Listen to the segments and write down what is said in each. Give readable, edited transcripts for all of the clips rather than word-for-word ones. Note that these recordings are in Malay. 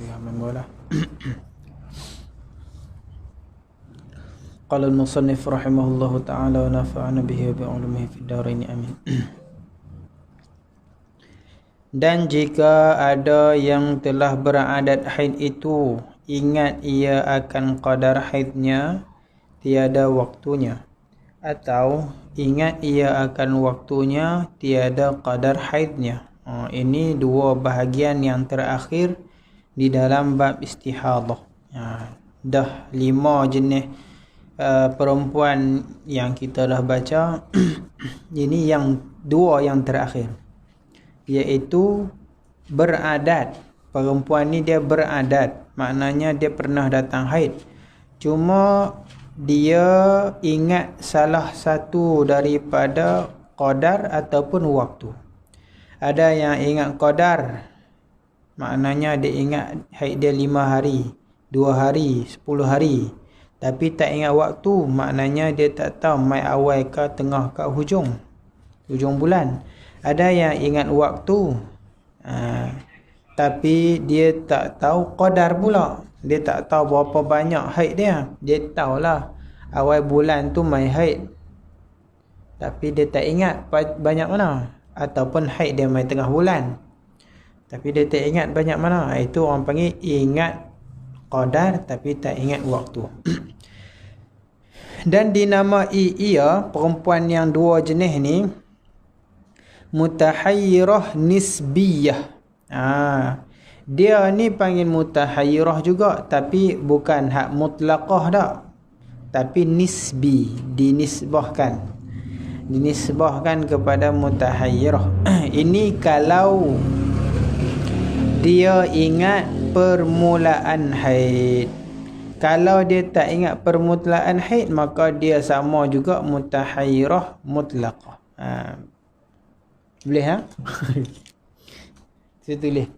Ya, memanglah. Qala al-musannif rahimahullahu ta'ala wa nafa'ana bihi wa bi'ulumihi fid dharain amin. Dan jika ada yang telah beradat haid itu, ingat ia akan qadar haidnya, tiada waktunya. Atau ingat ia akan waktunya, tiada qadar haidnya. Ini dua bahagian yang terakhir di dalam bab istihadah. Dah 5 jenis perempuan yang kita dah baca. Ini yang dua yang terakhir, iaitu beradat. Perempuan ni dia beradat, maknanya dia pernah datang haid, cuma dia ingat salah satu daripada qadar ataupun waktu. Ada yang ingat qadar, maknanya dia ingat haid dia 5 hari, 2 hari, 10 hari. Tapi tak ingat waktu, maknanya dia tak tahu mai awal ke tengah ke hujung bulan. Ada yang ingat waktu, tapi dia tak tahu qadar pula. Dia tak tahu berapa banyak haid dia. Dia tahulah awal bulan tu mai haid, tapi dia tak ingat banyak mana. Ataupun haid dia mai tengah bulan, tapi dia tak ingat banyak mana. Itu orang panggil ingat qadar tapi tak ingat waktu. Dan dinamai ia, perempuan yang dua jenis ni, mutahayyirah nisbiyah. Dia ni panggil mutahayyirah juga, tapi bukan hak mutlaqah dak, tapi nisbi, dinisbahkan kepada mutahayyirah. Ini kalau dia ingat permulaan haid. Kalau dia tak ingat permulaan haid, maka dia sama juga mutahayyirah mutlaqah. Boleh Saya tulis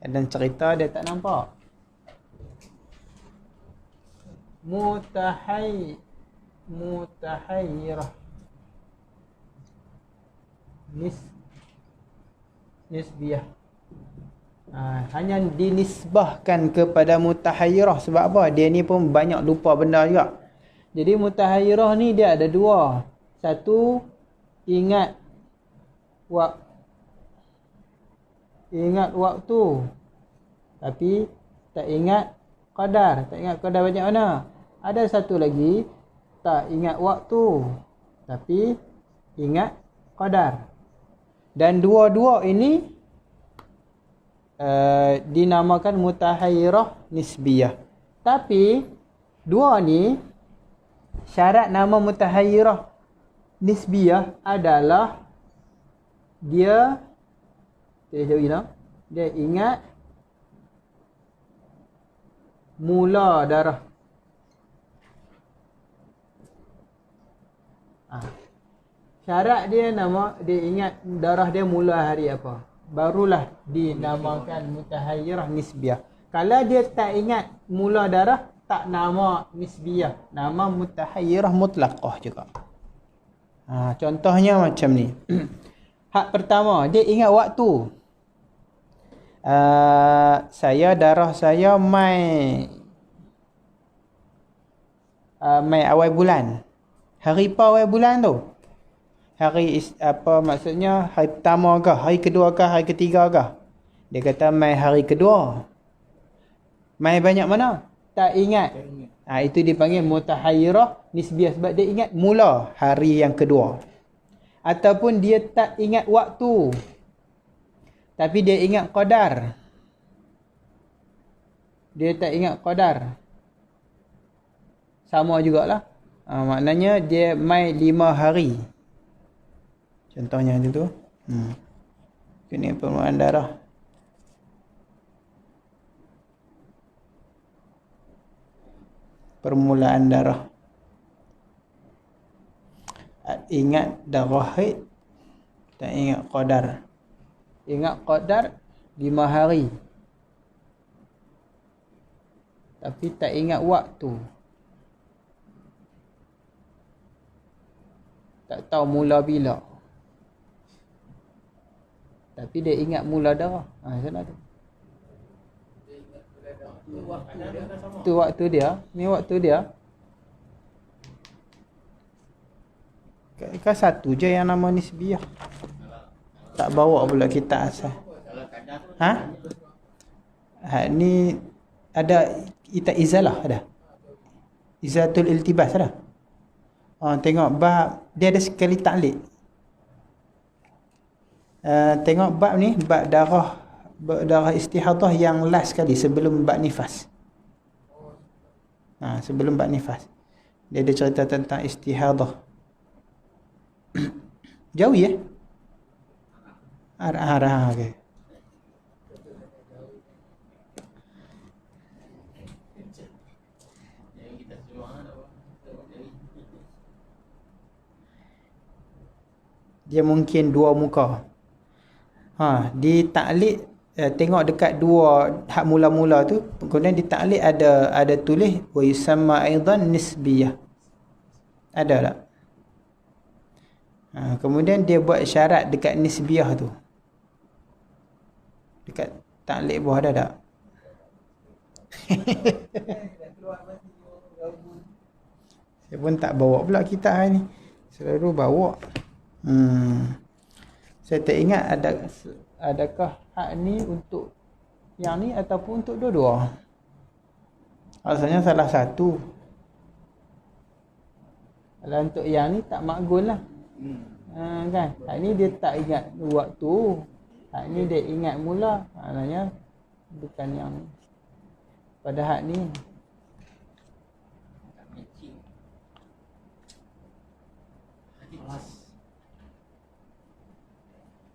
Dan cerita dia tak nampak. Mutahayyirah nisbiyah. Hanya dinisbahkan kepada mutahayyirah. Sebab apa? Dia ni pun banyak lupa benda juga. Jadi mutahayyirah ni dia ada dua. Satu, ingat waktu, tapi tak ingat qadar. Tak ingat qadar banyak mana. Ada satu lagi, tak ingat waktu, tapi ingat qadar. Dan dua-dua ini dinamakan mutahayyirah nisbiyah. Tapi dua ni, syarat nama mutahayyirah nisbiyah adalah dia ingat mula darah. Syarat dia ingat darah dia mula hari apa, barulah dinamakan mutahayyirah nisbiyah. Kalau dia tak ingat mula darah, tak nama nisbiyah, nama mutahayyirah mutlaqah juga. Contohnya macam ni. Hak pertama, dia ingat waktu. Darah saya mai awal bulan. Hari apa awal bulan tu? Hari apa maksudnya? Hari pertama ke, hari kedua ke, hari ketiga ke? Dia kata mai hari kedua. Mai banyak mana? Tak ingat. Itu dipanggil mutahayyirah nisbiyah, sebab dia ingat mula hari yang kedua. Ataupun dia tak ingat waktu, tapi dia ingat qadar. Dia tak ingat qadar, sama jugalah. Maknanya dia mai 5 hari. Contohnya macam tu. Ini permulaan darah. Permulaan darah. Ingat darah haid, tak ingat qadar. Ingat qadar 5 hari, tapi tak ingat waktu. Tak tahu mula bila, tapi dia ingat mula darah. Sana tu. Tu waktu dia. Ni waktu dia. Kan satu je yang nama nisbiyah. Tak bawa pula kita asal. Ha? Ni ada izalah ada. Izatul iltibas ada. Tengok bab dia ada sekali taklid. Tengok bab ni, bab darah istihadah yang last sekali sebelum bab nifas. Sebelum bab nifas. Dia ada cerita tentang istihadah. Jauh ya? Arah okey. Dia mungkin dua muka. Di taklid tengok dekat dua hak mula-mula tu, kemudian di taklid ada tulis wa yusamma aidan nisbiyah. Ada tak? Kemudian dia buat syarat dekat nisbiyah tu. Dekat taklid bawah ada tak? Saya pun tak bawa pula kitab hari ni. Selalu bawa. Saya tak ingat adakah hak ni untuk yang ni ataupun untuk dua-dua. Asalnya salah satu. Kalau untuk yang ni tak makgul lah. Kan? Hak ni dia tak ingat waktu. Hak ni dia ingat mula. Maknanya bukan yang pada hak ni.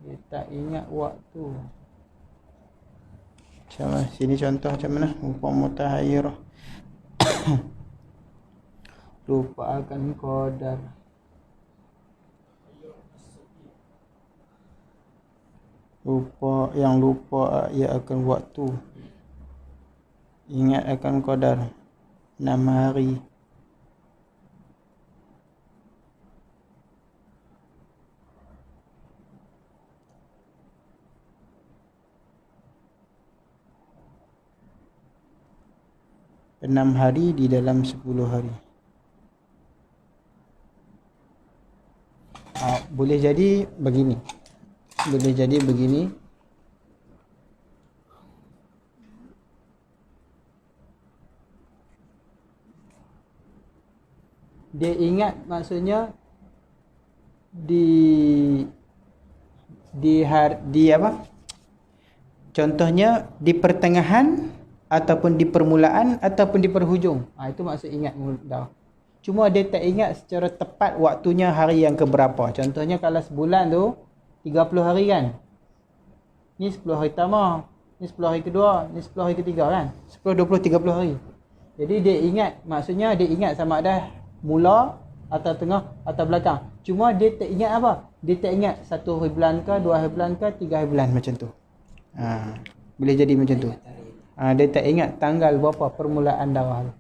Dia tak ingat waktu. Macam mana? Sini contoh macam mana? Rupa mutahayyirah. Lupa akan qadar. Lupa ia akan waktu. Ingat akan qadar. 6 hari. Enam hari di dalam 10 hari. Boleh jadi begini. Dia ingat maksudnya di apa? Contohnya di pertengahan ataupun di permulaan ataupun di perhujung. Itu maksud ingat dah. Cuma dia tak ingat secara tepat waktunya hari yang keberapa. Contohnya kalau sebulan tu 30 hari kan. Ni 10 hari pertama, ni 10 hari kedua, ni 10 hari ketiga kan. 10, 20, 30 hari. Jadi dia ingat, maksudnya dia ingat sama ada mula atau tengah atau belakang. Cuma dia tak ingat apa? Dia tak ingat 1 hari bulan ke, 2 hari bulan ke, 3 hari bulan macam tu. Boleh jadi macam tu. Dia tak ingat tanggal berapa permulaan darah tu.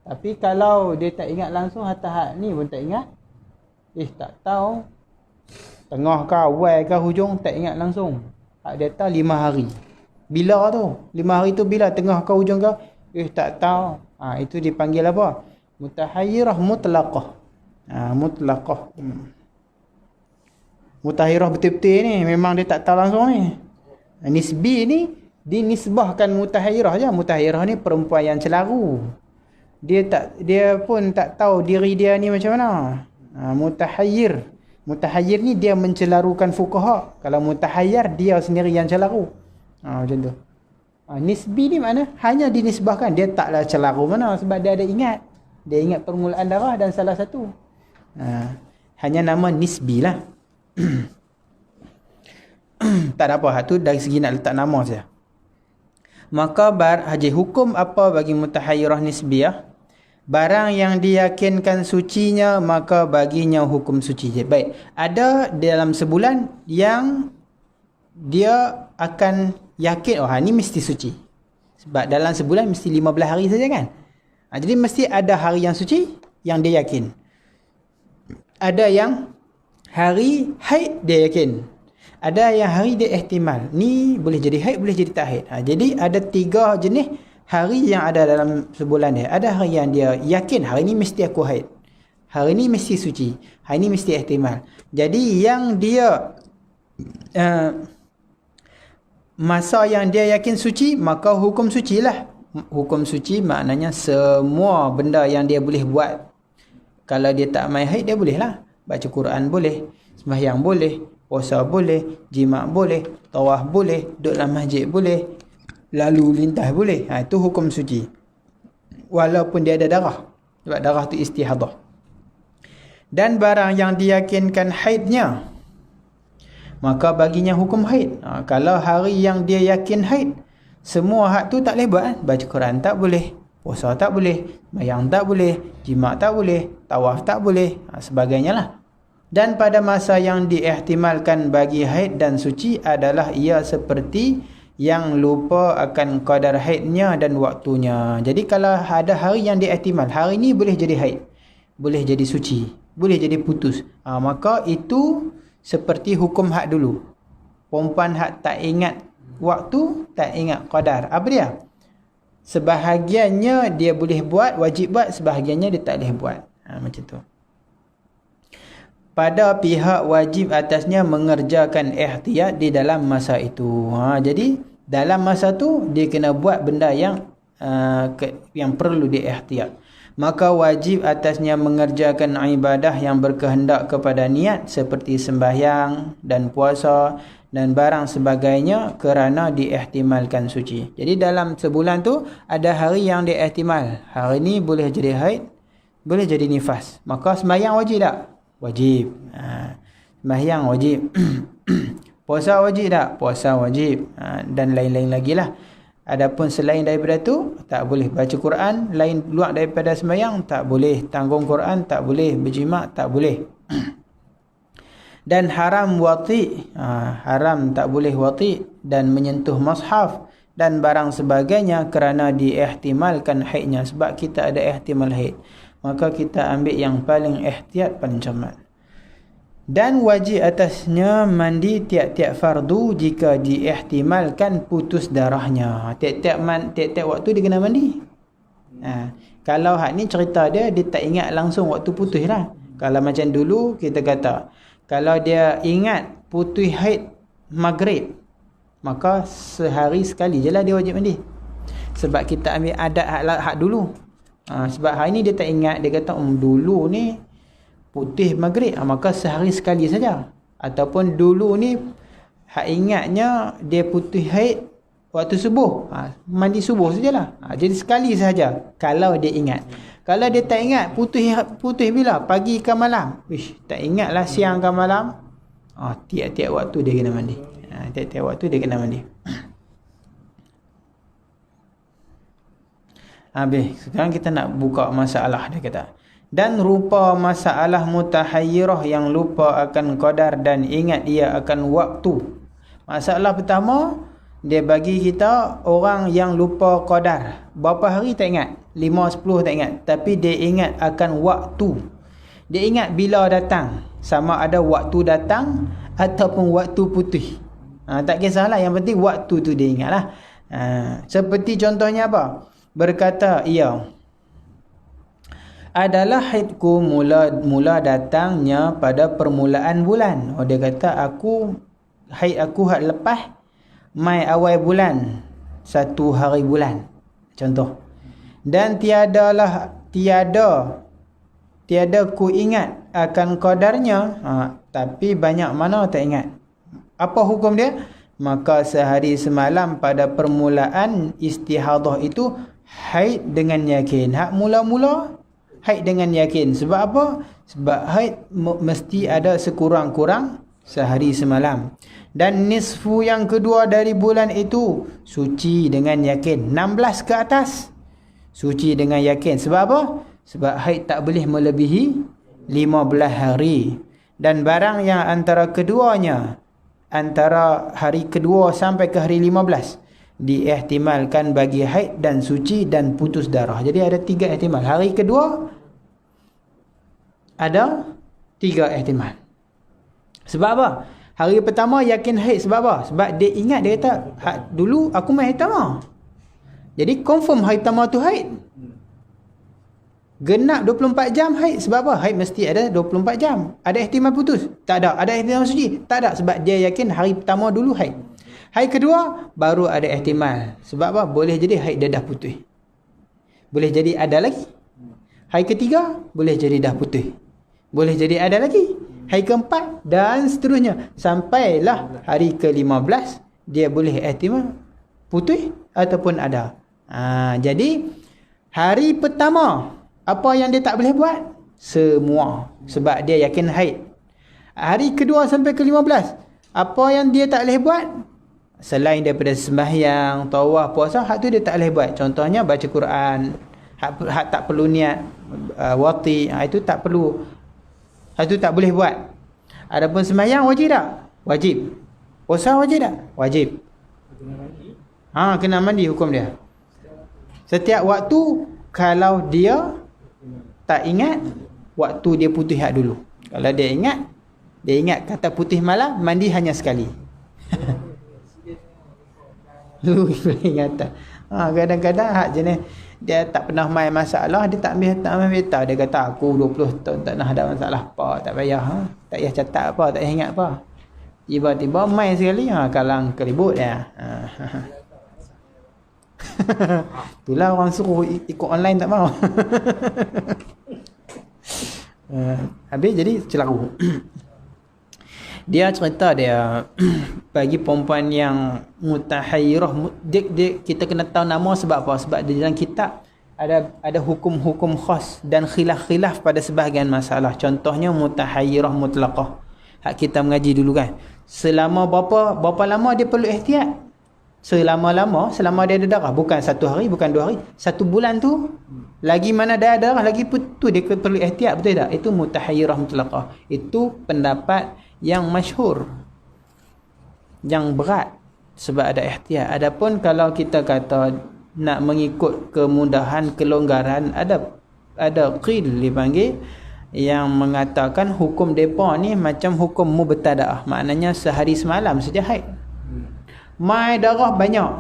Tapi kalau dia tak ingat langsung hak ni pun tak ingat. Tak tahu. Tengah ke awal ke hujung tak ingat langsung. Hak dia tahu 5 hari. Bila tu? 5 hari tu bila? Tengah ke hujung ke? Tak tahu. Itu dipanggil apa? Mutahayyirah mutlaqah. Mutlaqah. Mutahayyirah betul-betul ni memang dia tak tahu langsung ni. Nisbi ni dinisbahkan mutahayyirah je. Mutahayyirah ni perempuan yang celaru. Dia pun tak tahu diri dia ni macam mana. Mutahayyir ni dia mencelarukan fuqaha. Kalau mutahayyir dia sendiri yang celaru. Macam tu. Nisbi ni mana? Hanya dinisbahkan. Dia taklah celaru mana sebab dia ada ingat. Dia ingat permulaan darah dan salah satu. Hanya nama nisbi lah. Tak ada apa. Hak tu dari segi nak letak nama saja. Maka hukum apa bagi mutahayyirah nisbiyah? Barang yang diyakinkan sucinya, maka baginya hukum suci. Baik. Ada dalam sebulan yang dia akan yakin, ni mesti suci. Sebab dalam sebulan mesti 15 hari saja kan. Jadi mesti ada hari yang suci yang dia yakin. Ada yang hari haid dia yakin. Ada yang hari dia ihtimal. Ni boleh jadi haid, boleh jadi tak haid. Jadi ada 3 jenis hari yang ada dalam sebulan dia. Ada hari yang dia yakin hari ni mesti aku haid. Hari ni mesti suci. Hari ni mesti ihtimal. Jadi yang dia masa yang dia yakin suci, maka hukum suci lah. Hukum suci maknanya semua benda yang dia boleh buat. Kalau dia tak mai haid, dia boleh lah. Baca Quran boleh, sembahyang boleh, puasa boleh, jimat boleh, tawaf boleh, duduk dalam masjid boleh, lalu lintas boleh. Itu hukum suci. Walaupun dia ada darah. Sebab darah tu istihadah. Dan barang yang diyakinkan haidnya, maka baginya hukum haid. Kalau hari yang dia yakin haid, semua hak tu tak boleh buat. Baca Quran tak boleh, puasa tak boleh, sembahyang tak boleh, jimat tak boleh, tawaf tak boleh, sebagainya lah. Dan pada masa yang diihtimalkan bagi haid dan suci adalah ia seperti yang lupa akan qadar haidnya dan waktunya. Jadi kalau ada hari yang diihtimal, hari ni boleh jadi haid, boleh jadi suci, boleh jadi putus, maka itu seperti hukum hak dulu. Perempuan hak tak ingat waktu, tak ingat qadar, apa dia? Sebahagiannya dia boleh buat, wajib buat, sebahagiannya dia tak boleh buat. Macam tu. Pada pihak wajib atasnya mengerjakan ihtiyat di dalam masa itu. Jadi dalam masa tu dia kena buat benda yang perlu diihtiyat. Maka wajib atasnya mengerjakan ibadah yang berkehendak kepada niat seperti sembahyang dan puasa dan barang sebagainya kerana diihtimalkan suci. Jadi dalam sebulan tu ada hari yang diihtimal. Hari ni boleh jadi haid, boleh jadi nifas. Maka sembahyang wajib tak? Wajib. Sembahyang wajib. Puasa wajib tak? Puasa wajib. Dan lain-lain lagi lah. Adapun selain daripada tu tak boleh. Baca Quran lain luar daripada sembahyang tak boleh. Tanggung Quran tak boleh. Berjimat tak boleh. Dan haram wati, haram tak boleh wati dan menyentuh mushaf dan barang sebagainya kerana diihtimalkan haidnya. Sebab kita ada ihtimal haid, maka kita ambil yang paling ihtiyat, paling cermat. Dan wajib atasnya mandi tiap-tiap fardu jika diihtimalkan putus darahnya. Tiap-tiap waktu dia kena mandi. Kalau hak ni cerita dia tak ingat langsung waktu putus lah. Kalau macam dulu kita kata, kalau dia ingat putus haid maghrib, maka sehari sekali je lah dia wajib mandi. Sebab kita ambil adat hak dulu. Sebab hari ni dia tak ingat, dia kata dulu ni putih maghrib, maka sehari sekali saja. Ataupun dulu ni hak ingatnya dia putih haid waktu subuh, mandi subuh sajalah. Jadi sekali saja kalau dia ingat. Kalau dia tak ingat putih bila, pagi ke malam, tak ingatlah siang ke malam, tiap-tiap waktu dia kena mandi. Tiap-tiap waktu dia kena mandi. Habis. Sekarang kita nak buka masalah dia kata. Dan rupa masalah mutahayyirah yang lupa akan qadar dan ingat ia akan waktu. Masalah pertama, dia bagi kita orang yang lupa qadar. Berapa hari tak ingat? 5-10 tak ingat. Tapi dia ingat akan waktu. Dia ingat bila datang. Sama ada waktu datang ataupun waktu putih. Tak kisahlah. Yang penting waktu tu dia ingat lah. Seperti contohnya apa? Berkata ia, adalah haidku mula datangnya pada permulaan bulan. Dia kata haid aku hak lepas mai awal bulan, 1 hari bulan. Contoh. Dan tiada ku ingat akan qadarnya, tapi banyak mana tak ingat. Apa hukum dia? Maka sehari semalam pada permulaan istihadah itu haid dengan yakin. Hak mula-mula haid dengan yakin. Sebab apa? Sebab haid mesti ada sekurang-kurang sehari semalam. Dan nisfu yang kedua dari bulan itu suci dengan yakin. 16 ke atas suci dengan yakin. Sebab apa? Sebab haid tak boleh melebihi 15 hari. Dan barang yang antara keduanya, antara hari kedua sampai ke hari 15, diihtimalkan bagi haid dan suci dan putus darah. Jadi ada 3 ihtimal. Hari kedua ada 3 ihtimal. Sebab apa? Hari pertama yakin haid sebab apa? Sebab dia ingat, dia kata, dulu aku main hari pertama. Jadi confirm hari pertama tu haid. Genap 24 jam haid. Sebab apa? Haid mesti ada 24 jam. Ada ihtimal putus? Tak ada. Ada ihtimal suci? Tak ada. Sebab dia yakin hari pertama dulu haid. Hari kedua baru ada ihtimal. Sebab apa? Boleh jadi haid dia dah putus. Boleh jadi ada lagi. Hari ketiga boleh jadi dah putus. Boleh jadi ada lagi. Hari keempat dan seterusnya. Sampailah hari ke-15 dia boleh ihtimal putus ataupun ada. Jadi hari pertama apa yang dia tak boleh buat? Semua. Sebab dia yakin haid. Hari kedua sampai ke-15 apa yang dia tak boleh buat? Selain daripada sembahyang, tawaf, puasa, hak tu dia tak boleh buat. Contohnya baca Quran. Hak tak perlu niat wati, itu tak perlu. Hak tu tak boleh buat. Adapun sembahyang wajib tak? Wajib. Puasa wajib tak? Wajib. Kena mandi hukum dia. Setiap waktu kalau dia tak ingat, waktu dia putih hak dulu. Kalau dia ingat kata putih malam, mandi hanya sekali. Lu ingatan. Kadang-kadang hak jenis dia tak pernah main masalah, dia tak ambil tahu. Dia kata aku 20 tahun tak pernah ada masalah apa, tak payah tak payah catat apa, tak payah ingat apa. Tiba-tiba main sekali kalang keribut dia. Itulah orang suruh ikut online tak mau. Habis jadi celaru. Dia cerita dia bagi perempuan yang mutahayyirah, kita kena tahu nama sebab apa? Sebab di dalam kitab ada hukum-hukum khas dan khilaf-khilaf pada sebahagian masalah. Contohnya mutahayyirah mutlaqah. Hak kita mengaji dulu kan. Selama berapa lama dia perlu ihtiyat? Selama dia ada darah, bukan 1 hari, bukan 2 hari, 1 bulan tu. Lagi mana dia ada darah, lagi tu dia perlu ihtiyat, betul tak? Itu mutahayyirah mutlaqah. Itu pendapat yang masyhur, yang berat sebab ada ihtiyat. Adapun kalau kita kata nak mengikut kemudahan, kelonggaran, ada qil dipanggil, yang mengatakan hukum depa ni macam hukum mubtadaah, maknanya sehari semalam saja haid. Mai darah banyak,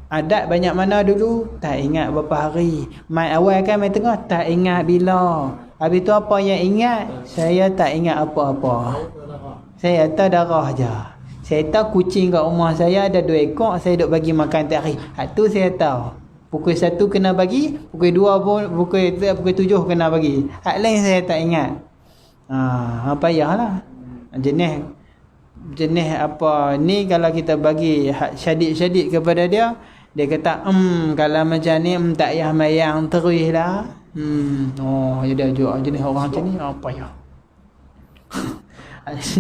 adat banyak mana dulu tak ingat berapa hari. Mai awal kan, mai tengah tak ingat bila. Habis tu apa yang ingat? Saya tak ingat apa-apa. Saya tahu darah je. Saya tahu kucing kat rumah saya ada 2 ekor, saya duk bagi makan tiap hari. Hak tu saya tahu. Pukul 1 kena bagi, pukul 2 pun, pukul 7 kena bagi. Hak lain saya tak ingat. Payahlah. Jenis apa ni, kalau kita bagi hak syadid-syadid kepada dia, dia kata kalau macam ni tak payah mayang terus lah. Dia jual jenis orang macam ni payah.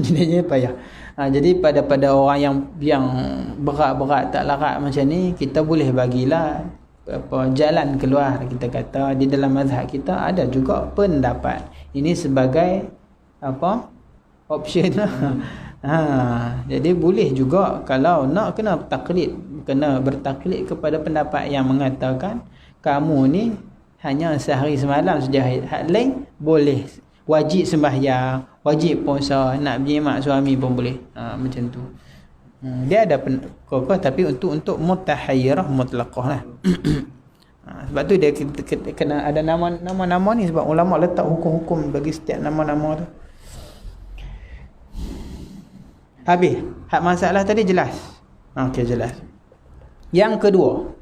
Jenisnya payah. Jadi pada orang yang berat-berat tak larat macam ni, kita boleh bagilah jalan keluar. Kita kata di dalam mazhab kita ada juga pendapat ini sebagai option lah. Jadi boleh juga kalau nak kena bertaklid kepada pendapat yang mengatakan kamu ni hanya sehari semalam saja haid. Hak lain boleh. Wajib sembahyang, wajib puasa, nak berjimat suami pun boleh. Macam tu. Dia ada tapi untuk mutahayyirah mutlaqah lah. Sebab tu dia kena ada nama-nama ni, sebab ulama letak hukum-hukum bagi setiap nama-nama tu. Habis. Hak masalah tadi jelas. Okey, jelas. Yang kedua,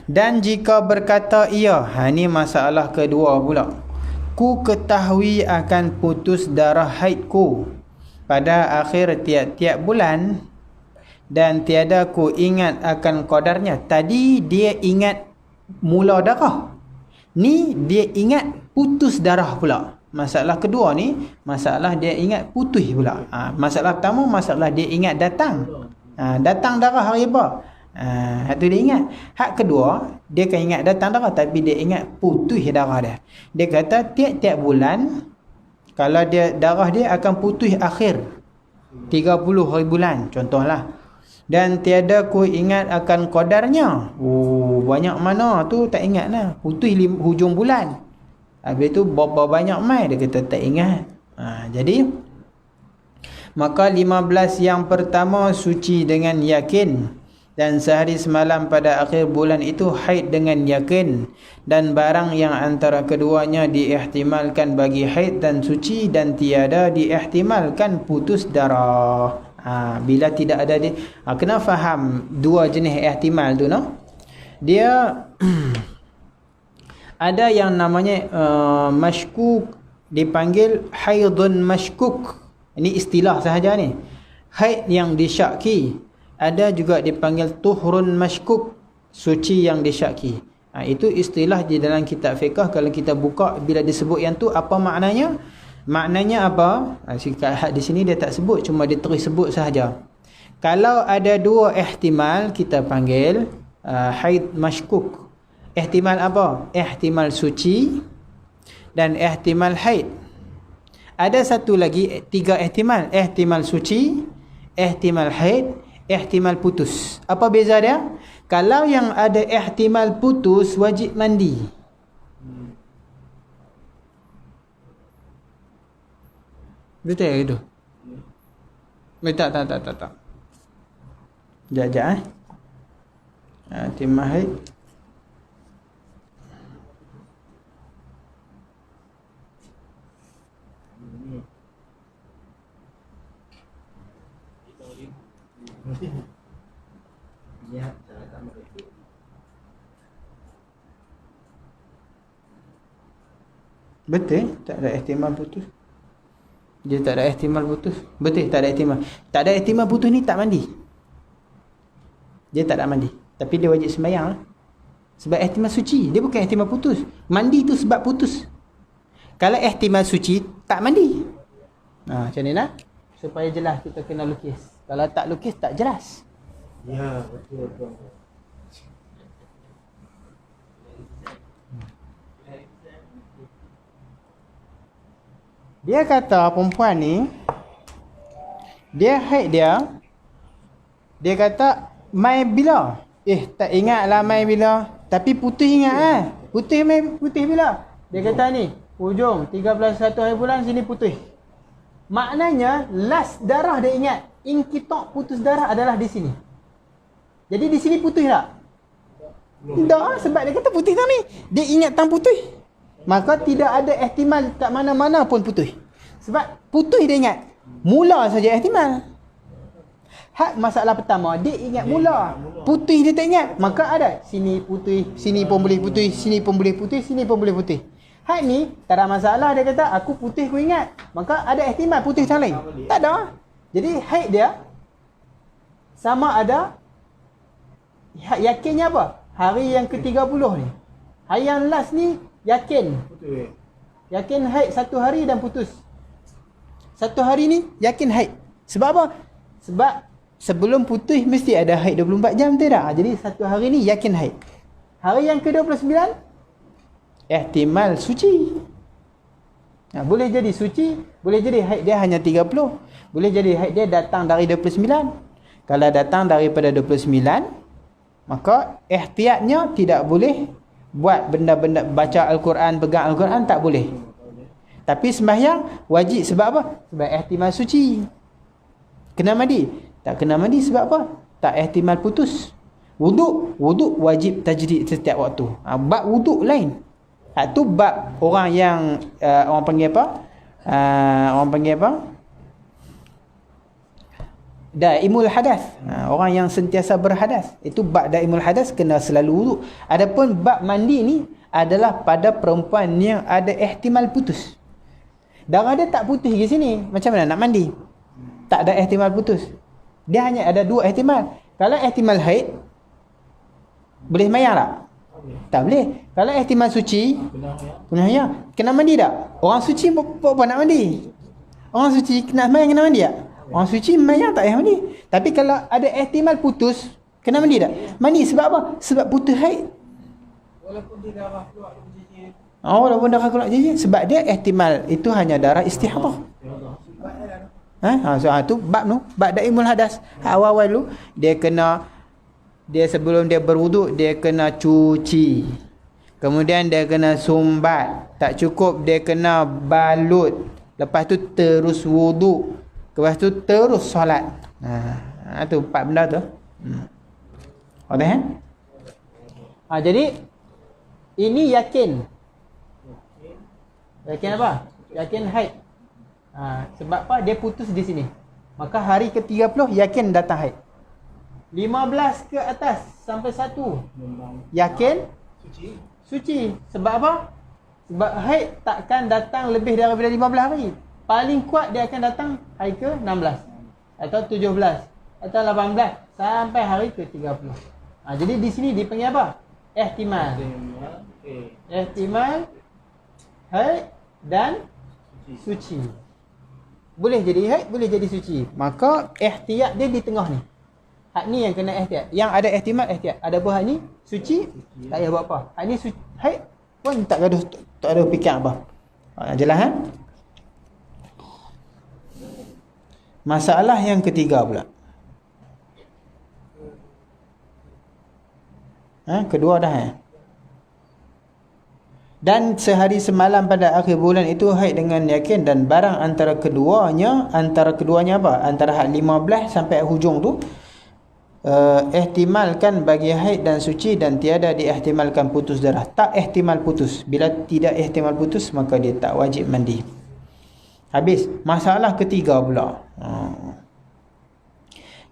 dan jika berkata ia, ni masalah kedua pula. Ku ketahui akan putus darah haidku pada akhir tiap-tiap bulan dan tiada ku ingat akan qadarnya. Tadi dia ingat mula darah. Ni dia ingat putus darah pula. Masalah kedua ni, masalah dia ingat putus pula. Masalah pertama, masalah dia ingat datang. Datang darah hari apa? Hak tu dia ingat. Hak kedua, dia kan ingat datang darah, tapi dia ingat putus darah dia. Dia kata tiap-tiap bulan, kalau dia darah dia akan putus akhir 30 hari bulan, contohlah. Dan tiada ku ingat akan qadarnya. Banyak mana tu tak ingat lah. Putus hujung bulan. Habis tu berapa banyak mai, dia kata tak ingat. Jadi Maka 15 yang pertama suci dengan yakin, dan sehari semalam pada akhir bulan itu haid dengan yakin, dan barang yang antara keduanya diihtimalkan bagi haid dan suci, dan tiada diihtimalkan putus darah. Bila tidak ada kena faham dua jenis ihtimal tu, no? Dia ada yang namanya mashkuk, dipanggil haidun mashkuk. Ini istilah sahaja ni. Haid yang disyaki. Ada juga dipanggil tuhrun mashkuk, suci yang disyaki. Itu istilah di dalam kitab fiqh. Kalau kita buka, bila disebut yang tu, apa maknanya? Maknanya apa? Di sini dia tak sebut, cuma dia terus sebut sahaja. Kalau ada dua ihtimal, kita panggil haid mashkuk. Ihtimal apa? Ihtimal suci dan ihtimal haid. Ada satu lagi, 3 ihtimal. Ihtimal suci, ihtimal haid, ihtimal putus. Apa beza dia? Kalau yang ada ihtimal putus, wajib mandi. Betul gitu? Tak. Sekejap. Ihtimal haid. Betul, tak ada ihtimal putus. Dia tak ada ihtimal putus. Betul, tak ada ihtimal. Tak ada ihtimal putus ni tak mandi. Dia tak ada mandi, tapi dia wajib sembahyang lah. Sebab ihtimal suci, dia bukan ihtimal putus. Mandi tu sebab putus. Kalau ihtimal suci, tak mandi. Macam ni lah. Supaya jelas kita kena lukis. Kalau tak lukis, tak jelas. Ya, betul. Dia kata perempuan ni, dia haid dia kata mai bila? Tak ingat lah mai bila. Tapi putih ingat Putih bila? Dia kata ni, hujung 13 hari bulan sini putih. Maknanya last darah dia ingat. Inqitok putus darah adalah di sini. Jadi di sini putih tak? Tak, sebab dia kata putih tak ni. Dia ingat tang putih. Maka tidak ada ihtimal kat mana-mana pun putih. Sebab putih dia ingat. Mula saja ihtimal. Hak masalah pertama, dia ingat mula. Putih dia tak ingat. Maka ada sini putih, sini pun boleh putih, sini pun boleh putih, sini pun boleh putih. Hak ni tak ada masalah, dia kata aku putih aku ingat. Maka ada ihtimal putih yang lain. Tak ada. Jadi haid dia sama ada yakinnya apa? Hari yang ke-30 ni. Hari yang last ni yakin. Yakin haid 1 hari dan putus. 1 hari ni yakin haid. Sebab apa? Sebab sebelum putus mesti ada haid 24 jam tidak? Jadi 1 hari ni yakin haid. Hari yang ke-29 ihtimal suci. Boleh jadi suci, boleh jadi haid dia hanya 30. Boleh jadi haid dia datang dari 29. Kalau datang daripada 29, maka ihtiyatnya tidak boleh buat benda-benda, baca Al-Quran, pegang Al-Quran, tak boleh. Tapi sembahyang wajib. Sebab apa? Sebab ihtimal suci. Kena mandi? Tak kena mandi sebab apa? Tak ihtimal putus. Wuduk wajib tajdid setiap waktu. Bab wuduk lain. Tu bab orang yang orang panggil apa? Daimul hadas. Orang yang sentiasa berhadas. Itu bab daimul hadas, kena selalu wuduk. Adapun bab mandi ni adalah pada perempuan yang ada ihtimal putus. Darah dia tak putih di sini. Macam mana nak mandi? Tak ada ihtimal putus. Dia hanya ada 2 ihtimal. Kalau ihtimal haid, boleh mayang tak? Tak boleh. Kalau ihtimal suci, kena mandi tak? Orang suci apa nak mandi? Orang suci kena mayang, kena mandi tak? Orang suci mayang tak payah mandi. Tapi kalau ada ihtimal putus, kena mandi tak? Mandi sebab apa? Sebab putus haid. Walaupun dia darah keluar jijik. Walaupun darah keluar jijik. Sebab dia ihtimal itu hanya darah istihadah. Tu bab tu, bab daimul hadas. Awal-awal tu dia sebelum dia berwuduk, dia kena cuci. Kemudian dia kena sumbat. Tak cukup, dia kena balut. Lepas tu terus wuduk. Lepas tu terus solat. Tu 4 benda tu. Okey. Jadi ini yakin. Yakin apa? Yakin haid. Sebab apa? Dia putus di sini. Maka hari ke-30 yakin datang haid. 15 ke atas sampai 1 yakin suci. Sebab apa? Sebab haid takkan datang lebih daripada 15 hari. Paling kuat dia akan datang hari ke-16 atau 17 atau 18 sampai hari ke-30. Jadi di sini dipanggil apa? Ihtimal. Ihtimal haid dan suci. Boleh jadi haid, boleh jadi suci. Maka ihtiyat dia di tengah ni. Hak ni yang kena ihtiyat. Yang ada ihtimal ihtiyat. Ada buah ni suci, tak payah buat apa. Hak ni haid pun tak ada fikir apa. Jelas kan? Masalah yang ketiga pula. Kedua dah. Dan sehari semalam pada akhir bulan itu haid dengan yakin, dan barang antara keduanya apa? Antara hak 15 sampai hujung tu ihtimalkan bagi haid dan suci, dan tiada diihtimalkan putus darah. Tak ihtimal putus. Bila tidak ihtimal putus, maka dia tak wajib mandi. Habis. Masalah ketiga pula.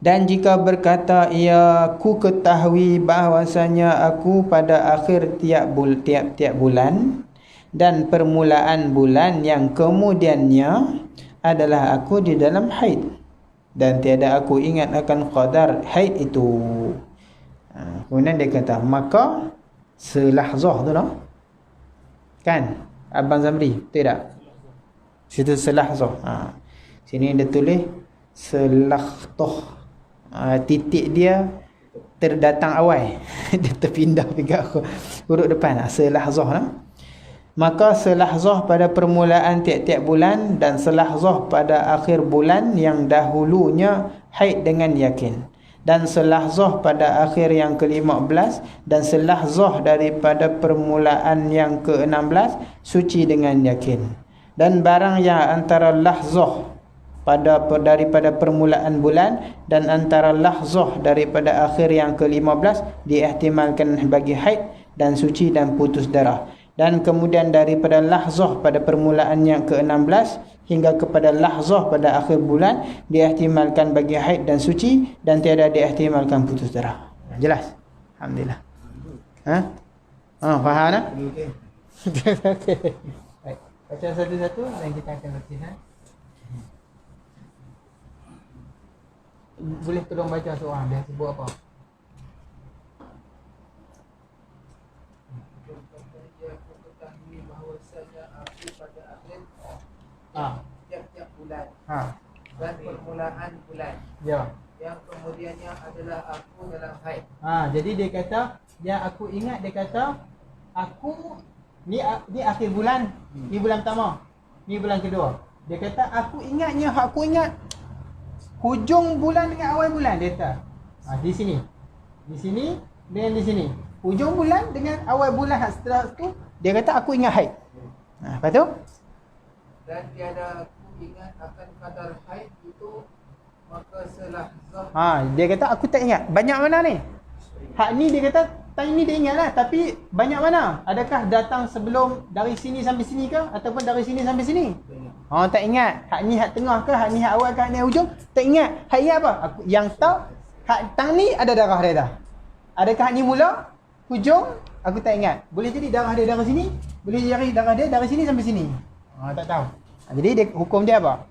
Dan jika berkata ia, ku ketahui bahawasanya aku pada akhir tiap-tiap bulan dan permulaan bulan yang kemudiannya adalah aku di dalam haid, dan tiada aku ingat akan qadar haid itu. Kemudian dia kata, maka selahzah tu lah. Kan? Abang Zamri, betul tak? Situ selahzah. Sini dia tulis selahtoh. Titik dia terdatang awal. Dia terpindah pergi huruf depan. Selahzah lah. Maka selahzah pada permulaan tiap-tiap bulan, dan selahzah pada akhir bulan yang dahulunya haid dengan yakin, dan selahzah pada akhir yang ke-15, dan selahzah daripada permulaan yang ke-16 suci dengan yakin. Dan barang yang antara lahzah daripada permulaan bulan dan antara lahzah daripada akhir yang ke-15 diihtimalkan bagi haid dan suci dan putus darah. Dan kemudian daripada lahzah pada permulaan yang ke-16 hingga kepada lahzah pada akhir bulan diihtimalkan bagi haid dan suci, dan tiada diihtimalkan putus darah. Jelas? Alhamdulillah. Faham tak? Okey. Baik. Baca satu-satu dan kita akan latihan. Boleh tolong baca seorang dia sebut apa? Tiap-tiap bulan dan permulaan bulan yang kemudiannya adalah aku dalam haid. Jadi dia kata, aku ingat, dia kata aku ni akhir bulan, ni bulan pertama, ni bulan kedua. Dia kata aku ingat hujung bulan dengan awal bulan. Dia kata di sini dengan di sini, hujung bulan dengan awal bulan. Setelah tu dia kata aku ingat haid. Lepas tu Dan tiada aku ingat akan kadar haid itu, maka selahzah. Dia kata aku tak ingat. Banyak mana ni? Hak ni dia kata time ni dia ingat lah, tapi banyak mana? Adakah datang sebelum dari sini sampai sini ke, ataupun dari sini sampai sini? Tak ingat. Hak ni hak tengah ke, hak ni hak awal ke, hak ni hak hujung? Tak ingat. Hak ingat apa? Aku yang tahu hak tang ni ada darah dia dah. Adakah hak ni mula, hujung? Aku tak ingat. Boleh jadi darah dia dari sini, boleh jadi darah dia dari sini sampai sini. Tak tahu. Jadi hukum dia apa?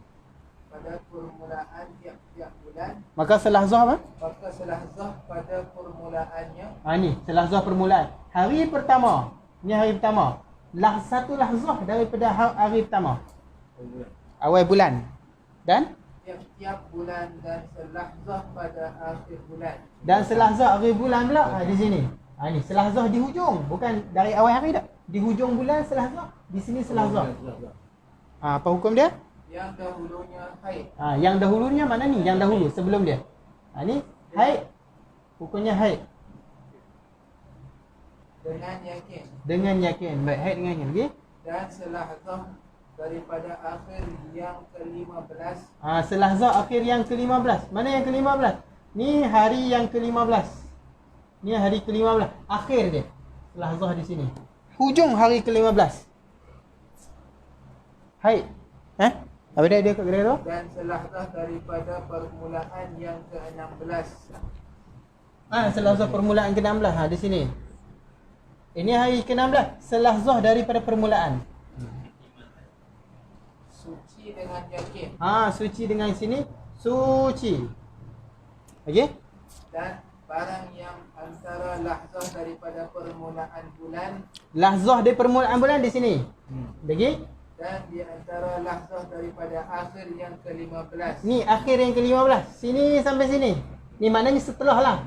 Pada permulaan tiap-tiap bulan. Maka selahzah apa? Maka selahzah pada permulaannya. Ni selahzah permulaan. Hari pertama. Ni hari pertama. Satu lahzah daripada hari pertama. Awal bulan. Dan Tiap-tiap bulan, dan selahzah pada akhir bulan. Dan selahzah akhir bulan pula di sini. Ni selahzah di hujung, bukan dari awal hari tak. Di hujung bulan selahzah. Di sini selahzah. Apa hukum dia? Yang dahulunya haid. Yang dahulunya mana ni? Yang dahulu sebelum dia. Ni haid. Hukumnya haid. Dengan yakin. Dengan yakin. Baik, haid dengan yakin. Okey. Dan selahzah daripada akhir yang ke-15. Selahzah akhir yang ke-15. Mana yang ke-15? Ni hari yang ke-15. Ni hari ke-15. Akhir dia. Selahzah di sini. Hujung hari ke-15. Haid. Apa dia kat kedai tu? Dan selahzah daripada permulaan yang ke-16. Selahzah permulaan ke-16. Di sini. Ini hari ke-16. Selahzah daripada permulaan. Suci dengan yakin. Suci dengan sini. Suci. Okey? Dan barang yang antara lahzah daripada permulaan bulan. Lahzah dari permulaan bulan di sini. Lagi? Dan di antara lahzah daripada akhir yang ke-15. Ni akhir yang ke-15. Sini sampai sini. Ni maknanya setelah lah.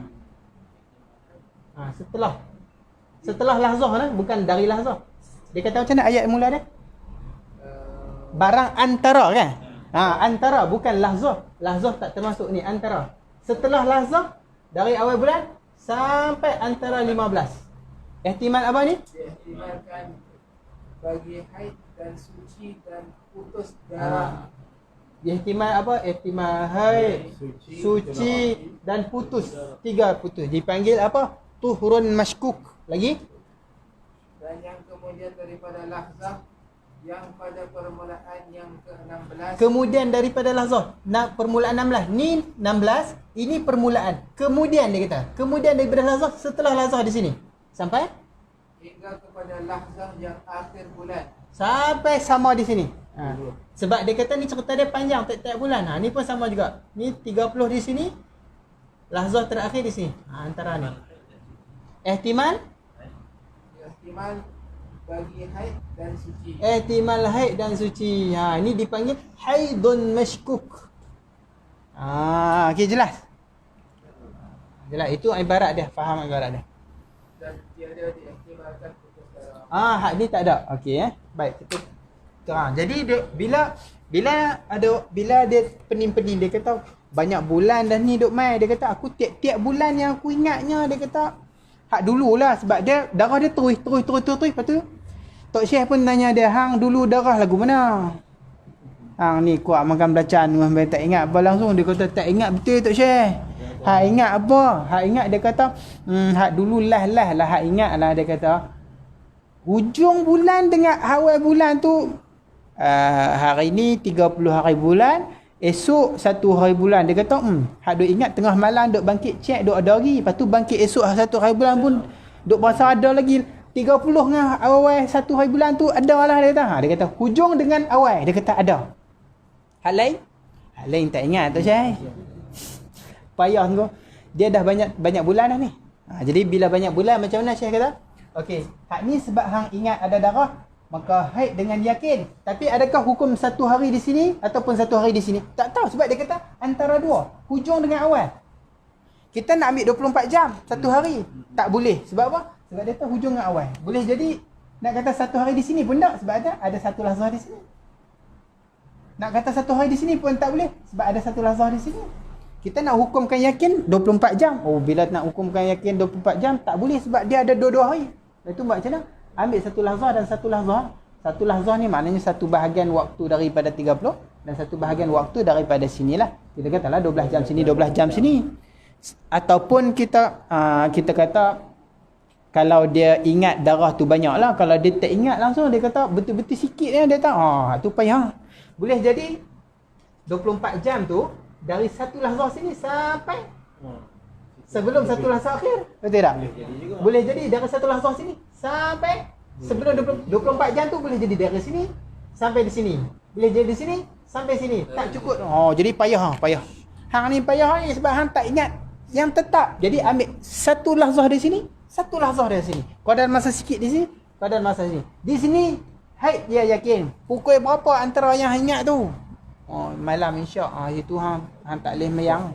Setelah lahzah lah. Bukan dari lahzah. Dia kata macam mana ayat mula dia? Barang antara kan? Antara. Bukan lahzah. Lahzah tak termasuk ni. Antara. Setelah lahzah. Dari awal bulan. Sampai antara 15. Ihtimal apa ni? Diihtimalkan bagi haid dan suci dan putus darah. Ihtimal apa? Ihtimal haid, suci dan putus. 3 putus. Dipanggil apa? Tuhurun mashkuk. Lagi? Dan yang kemudian daripada lahzah yang pada permulaan yang ke-16. Kemudian daripada lahzah. Permulaan 16. Ni 16. Ini permulaan. Kemudian dia kata. Kemudian daripada lahzah. Setelah lahzah di sini. Sampai? Hingga kepada lahzah yang akhir bulan. Sampai sama di sini. Sebab dia kata ni cerita dia panjang tiap-tiap bulan. Ni pun sama juga. Ni 30 di sini. Lahzah terakhir di sini. Antara ni. Ihtimal bagi haid dan suci. Ihtimal haid dan suci. Ini dipanggil haidun mashkuk. Okey, jelas. Jelas, itu ibarat dia. Faham ibarat dia. Dan tiada diihtimalkan putus darah. Hak ni tak ada. Okey baik, kita terang. Jadi dia, bila dia pening-pening, dia kata banyak bulan dah ni duk mai. Dia kata aku tiap-tiap bulan yang aku ingatnya, dia kata hak dululah, sebab dia darah dia terus. Lepas tu Tok Syekh pun tanya dia, hang dulu darah lagu mana? Hang ni kuat makan belacan, memang tak ingat apa langsung. Dia kata tak ingat betul Tok Syekh. Hak ingat apa? Hak ingat dia kata hak dulu lah hak ingat lah. Dia kata hujung bulan dengan awal bulan tu, hari ni 30 hari bulan, esok 1 hari bulan. Dia kata hak duk ingat tengah malam duk bangkit cek duk ada lagi. Lepas tu bangkit esok 1 hari bulan pun duk berasa ada lagi. 30 dengan awal 1 hari bulan tu ada lah, dia kata. Dia kata hujung dengan awal, dia kata ada. Hak lain tak ingat tu Syekh. Payah tu. Dia dah banyak bulan dah ni. Jadi bila banyak bulan macam mana Syekh kata? Okey, hak ni sebab hang ingat ada darah, maka haid dengan yakin. Tapi adakah hukum 1 hari di sini ataupun 1 hari di sini? Tak tahu, sebab dia kata antara dua, hujung dengan awal. Kita nak ambil 24 jam 1 hari, tak boleh. Sebab apa? Sebab dia tahu hujung dengan awal. Boleh jadi nak kata 1 hari di sini pun tak, sebab ada 1 lahzah di sini. Nak kata 1 hari di sini pun tak boleh, sebab ada 1 lahzah di sini. Kita nak hukumkan yakin 24 jam. Bila nak hukumkan yakin 24 jam tak boleh, sebab dia ada 2 hari. Itu buat macam mana? Ambil 1 lahzah dan 1 lahzah. 1 lahzah ni maknanya 1 bahagian waktu daripada 30 dan 1 bahagian waktu daripada sinilah. Kita katalah 12 jam sini, 12 jam sini. Ataupun kita kata kalau dia ingat darah tu banyak lah. Kalau dia tak ingat langsung, dia kata betul-betul sikit dia tahu. Tu payah. Boleh jadi 24 jam tu dari 1 lahzah sini sampai sebelum 1 lahzah akhir. Betul tak? Boleh jadi dari 1 lahzah sini sampai sebelum 24 jam tu, boleh jadi dari sini sampai di sini. Boleh jadi di sini sampai sini. Tak cukup. Jadi payah. Hang ni payah ni sebab hang tak ingat yang tetap. Jadi ambil 1 lahzah di sini, 1 lahzah dari sini. Qadar masa sikit di sini, qadar masa sini. Di sini haid dia yakin. Pukul berapa antara yang ingat tu? Malam insya. Itu hang tak boleh mayang.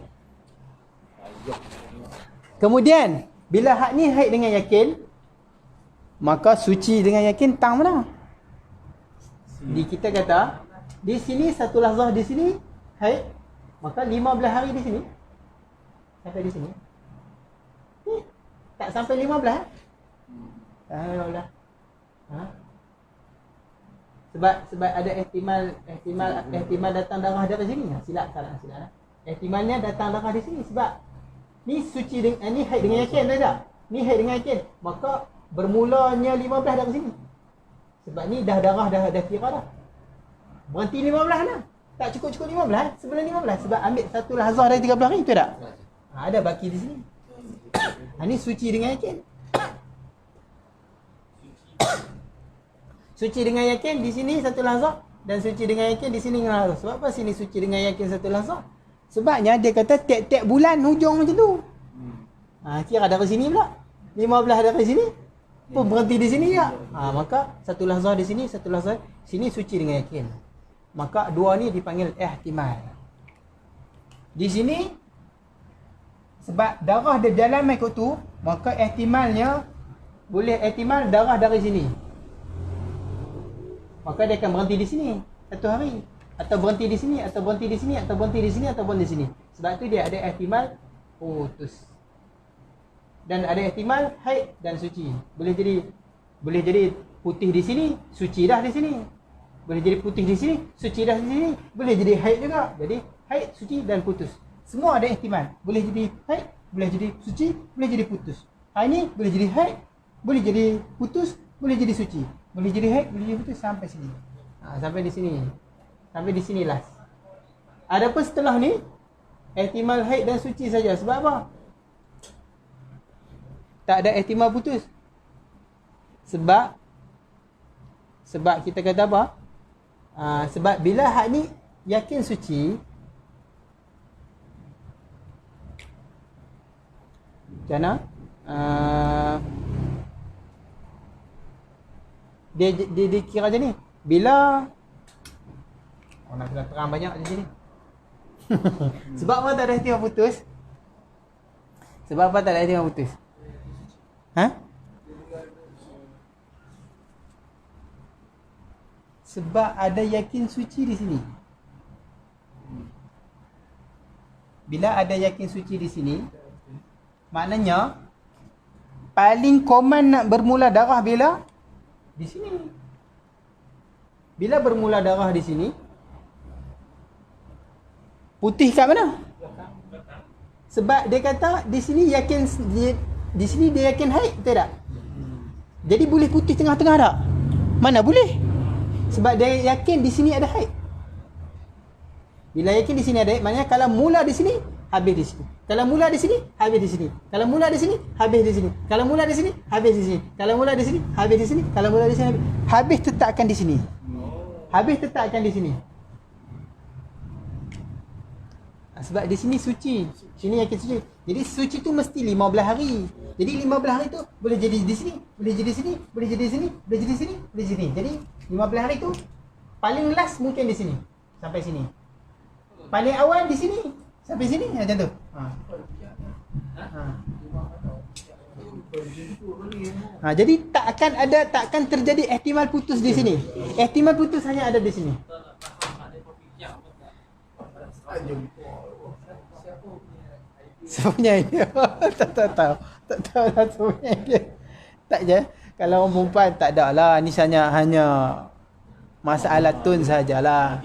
Kemudian bila hak ni haid dengan yakin, maka suci dengan yakin tang mana? Kita kata di sini 1 lahzah di sini haid, maka 15 hari di sini sampai di sini. Tak sampai 15. 15. Sebab ada ihtimal datang darah dari sini. Silap. Ihtimalnya datang darah di sini sebab ni suci dengan ni haid dengan yakin tak? Ni haid dengan yakin. Maka bermulanya 15 dari sini. Sebab ni dah darah dah kira dah. Berhenti 15 lah. Tak cukup 15 sebelum 15 sebab ambil satu lahzah dari 30 hari betul tak? Ada baki di sini. Ni suci dengan yakin. Suci dengan yakin di sini satu lahzah dan suci dengan yakin di sini dengan lahzah. Sebab apa sini suci dengan yakin satu lahzah? Sebabnya dia kata tiap-tiap bulan hujung macam tu. Kira dari sini pula. 15 dari sini pun berhenti di sini tak? Maka satu lahzah di sini, satu lahzah sini suci dengan yakin. Maka dua ni dipanggil ihtimal. Di sini sebab darah dia jalan ikut tu, maka ihtimalnya boleh ihtimal darah dari sini. Maka dia akan berhenti di sini satu hari, atau berhenti di sini, atau berhenti di sini, atau berhenti di sini, atau berhenti di sini. Sebab tu dia ada ihtimal putus. Dan ada ihtimal haid dan suci. Boleh jadi putih di sini, suci dah di sini. Boleh jadi putih di sini, suci dah di sini. Boleh jadi haid juga. Jadi haid, suci dan putus. Semua ada ihtimal. Boleh jadi haid, boleh jadi suci, boleh jadi putus. Ini boleh jadi haid, boleh jadi putus, boleh jadi suci. Boleh jadi haid, boleh jadi putus sampai sini. Sampai di sini. Sampai di sini last. Adapun setelah ni ihtimal haid dan suci saja. Sebab apa? Tak ada ihtimal putus. Sebab kita kata apa? Sebab bila hak ni yakin suci, macam mana? Dia kira macam ni. Bila nak kena terang banyak di sini. Sebab apa tak ada ihtimal putus? Sebab apa tak ada ihtimal putus? Sebab ada yakin suci di sini. Bila ada yakin suci di sini, maknanya paling common nak bermula darah bila? Di sini. Bila bermula darah di sini, putih kat mana? Sebab dia kata di sini yakin di sini dia yakin haid, betul tak? Jadi boleh putih tengah-tengah tak? Mana boleh? Sebab dia yakin di sini ada haid. Bila yakin di sini ada haid, maknanya kalau mula di sini, habis di sini. Kalau mula di sini, habis di sini. Kalau mula di sini, habis di sini. Kalau mula di sini, habis di sini. Kalau mula di sini, habis di sini. Kalau mula di sini, habis tetapkan di sini. Habis tetapkan di sini. Sebab di sini suci. Sini yakin suci. Jadi suci tu mesti 15 hari. Jadi 15 hari tu boleh jadi di sini, boleh jadi sini, boleh jadi sini, boleh jadi sini, boleh jadi sini. Jadi 15 hari tu paling last mungkin di sini sampai sini. Paling awal di sini sampai sini macam tu. Jadi takkan terjadi ihtimal putus di sini. Ihtimal putus hanya ada di sini. Siapa punya idea? Tak tahu lah siapa punya idea. Tak je. Kalau orang perempuan tak ada lah. Ni hanya masalah tun sajalah.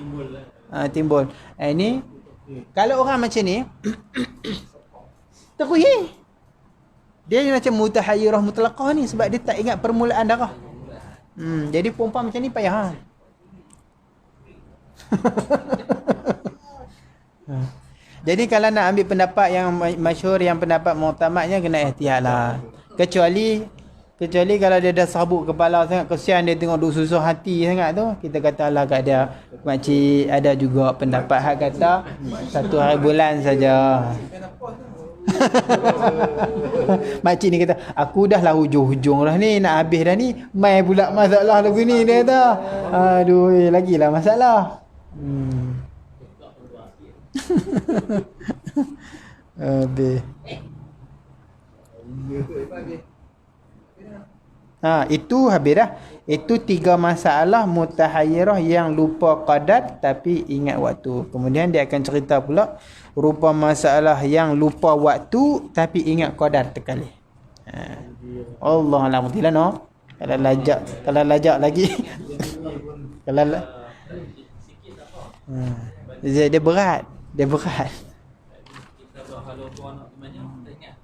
Timbul. Ini kalau orang macam ni terkuih. Dia macam mutahayyirah mutlaqah ni sebab dia tak ingat permulaan darah. Jadi perempuan macam ni payah. Jadi kalau nak ambil pendapat yang masyhur, yang pendapat mu'tamadnya, kena ihtiyat lah. Kecuali kalau dia dah sabuk kepala sangat, kesian dia tengok duk susah hati sangat tu, kita kata lah kat dia, makcik ada juga pendapat hak kata 1 hari bulan saja. Makcik ni kata, aku dah lah hujung-hujung dah ni, nak habis dah ni, mai pula masalah lagu ni, dia kata. Aduh, lagilah masalah. Habis. Itu habis dah. Itu 3 masalah mutahayyirah yang lupa qadar tapi ingat waktu. Kemudian dia akan cerita pula rupa masalah yang lupa waktu tapi ingat qadar sekali. Allah alhamdulillah no. Kalau lajak lagi Kalau sikit tak apa. dia berat. Dia berat. Kita kalau tuan nak temannya, kita ingat.